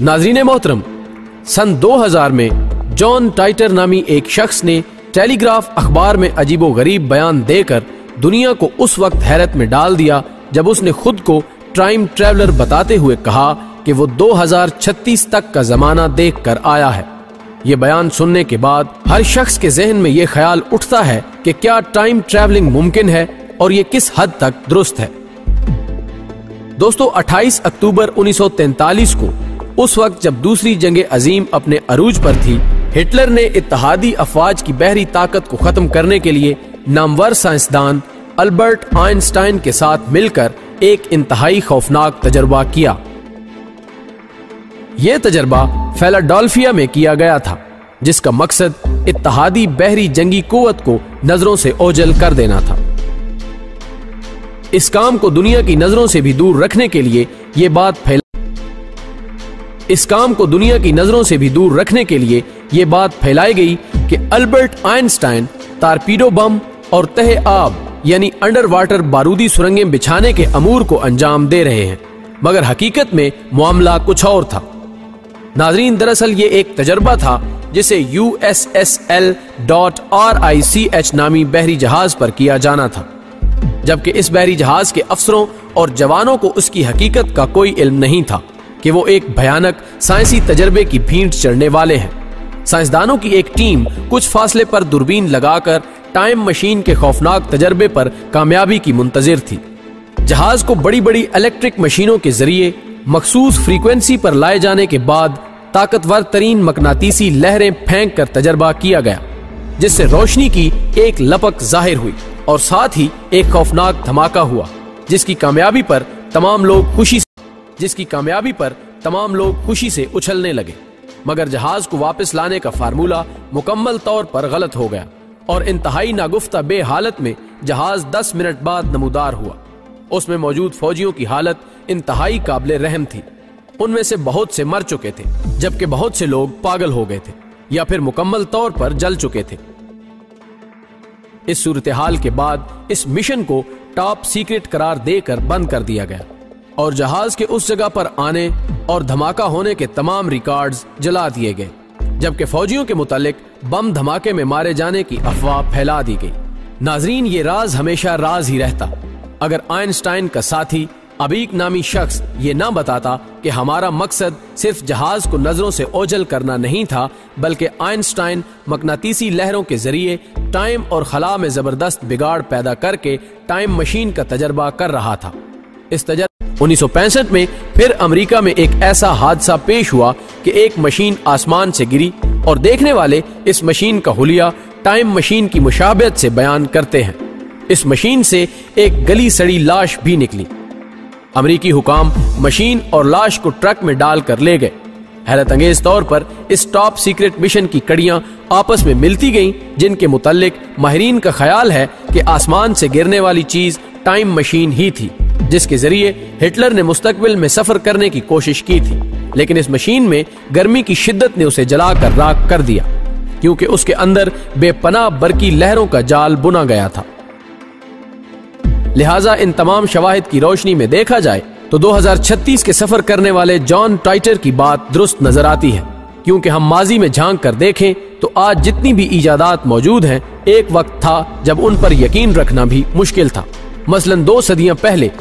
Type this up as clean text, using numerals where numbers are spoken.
नाज़रीन मोहतरम, सन 2000 में जॉन टाइटर नामी एक शख्स ने टेलीग्राफ अखबार में अजीबो गरीब बयान देकर दुनिया को उस वक्त हैरत में डाल दिया जब उसने खुद को टाइम ट्रैवलर बताते हुए कहा कि वो 2036 तक का जमाना देख कर आया है। ये बयान सुनने के बाद हर शख्स के जहन में ये ख्याल उठता है कि क्या टाइम ट्रैवलिंग मुमकिन है और ये किस हद तक दुरुस्त है। दोस्तों, 28 अक्टूबर 1943 को, उस वक्त जब दूसरी जंग अजीम अपने अरूज पर थी, हिटलर ने इत्तेहादी अफवाज की बहरी ताकत को खत्म करने के लिए नामवर साइंसदान अल्बर्ट आइंस्टाइन के साथ मिलकर एक इंतहाई खौफनाक तजर्बा किया। यह तजर्बा फिलाडेल्फिया में किया गया था, जिसका मकसद इत्तेहादी बहरी जंगी कुव्वत को नजरों से ओझल कर देना था। इस काम को दुनिया की नजरों से भी दूर रखने के लिए ये बात फैलाई गई कि अल्बर्ट आइंस्टाइन टारपीडो बम और तहे आब यानी अंडर वाटर बारूदी सुरंगें बिछाने के अमूर को अंजाम दे रहे हैं, मगर हकीकत में मामला कुछ और था। नाजरीन, दरअसल ये एक तजर्बा था जिसे USSL.RICH नामी बहरी जहाज पर किया जाना था, जबकि इस बहरी जहाज के अफसरों और जवानों को उसकी हकीकत का कोई इल्म नहीं था कि वो एक भयानक साइंसी तजर्बे की भींट चढ़ने वाले हैं। साइंसदानों की एक टीम कुछ फासले पर दूरबीन लगाकर टाइम मशीन के खौफनाक तजर्बे पर कामयाबी की मुंतजिर थी। जहाज को बड़ी बड़ी इलेक्ट्रिक मशीनों के जरिए मखसूस फ्रीक्वेंसी पर लाए जाने के बाद ताकतवर तरीन मकनातीसी लहरें फेंक कर तजर्बा किया गया, जिससे रोशनी की एक लपक जाहिर हुई और साथ ही एक खौफनाक धमाका हुआ, जिसकी कामयाबी पर तमाम लोग खुशी से उछलने लगे। मगर जहाज को वापस लाने का फार्मूला मुकम्मल तौर पर गलत हो गया और इंतहाई नागुफ्ता बे हालत में जहाज 10 मिनट बाद नमूदार हुआ। उसमें मौजूद फौजियों की हालत इंतहाई काबिले रहम थी। उनमें से बहुत से मर चुके थे, जबकि बहुत से लोग पागल हो गए थे या फिर मुकम्मल तौर पर जल चुके थे। इस सूरत हाल के बाद इस मिशन को टॉप सीक्रेट करार देकर बंद कर दिया गया और जहाज के उस जगह पर आने और धमाका होने के तमाम रिकॉर्ड्स जला दिए गए, जबकि फौजियों के मुतालिक बम धमाके में मारे जाने की अफवाह फैला दी गई। नाजरीन, ये राज हमेशा राज ही रहता अगर आइंस्टाइन का साथी अबीक नामी शख्स ये ना बताता कि हमारा मकसद सिर्फ जहाज को नजरों से ओझल करना नहीं था, बल्कि आइंस्टाइन मकनातीसी लहरों के जरिए टाइम और खला में जबरदस्त बिगाड़ पैदा करके टाइम मशीन का तजर्बा कर रहा था। इस तजर्बा 1965 में फिर अमेरिका में एक ऐसा हादसा पेश हुआ कि एक मशीन आसमान से गिरी और देखने वाले इस मशीन का हुलिया टाइम मशीन की मुशाबहत से बयान करते हैं। इस मशीन से एक गली सड़ी लाश भी निकली। अमेरिकी हुकाम मशीन और लाश को ट्रक में डालकर ले गए। हैरत अंगेज तौर पर इस टॉप सीक्रेट मिशन की कड़ियां आपस में मिलती गईं, जिनके मुताल्लिक माहिरीन का ख्याल है कि आसमान से गिरने वाली चीज टाइम मशीन ही थी, जिसके जरिए हिटलर ने मुस्तकबिल में सफर करने की कोशिश की थी। लेकिन इस मशीन में गर्मी की शिद्दत ने उसे जलाकर राख कर दिया, क्योंकि उसके अंदर बेपनाह बरकी लहरों का जाल बुना गया था। लिहाजा इन तमाम शवाहिद की रोशनी में देखा जाए तो 2036 के सफर करने वाले जॉन टाइटर की बात दुरुस्त नजर आती है, क्योंकि हम माजी में झांक कर देखें तो आज जितनी भी इजादात मौजूद हैं, एक वक्त था जब उन पर यकीन रखना भी मुश्किल था। मसलन 2 सदियां पहले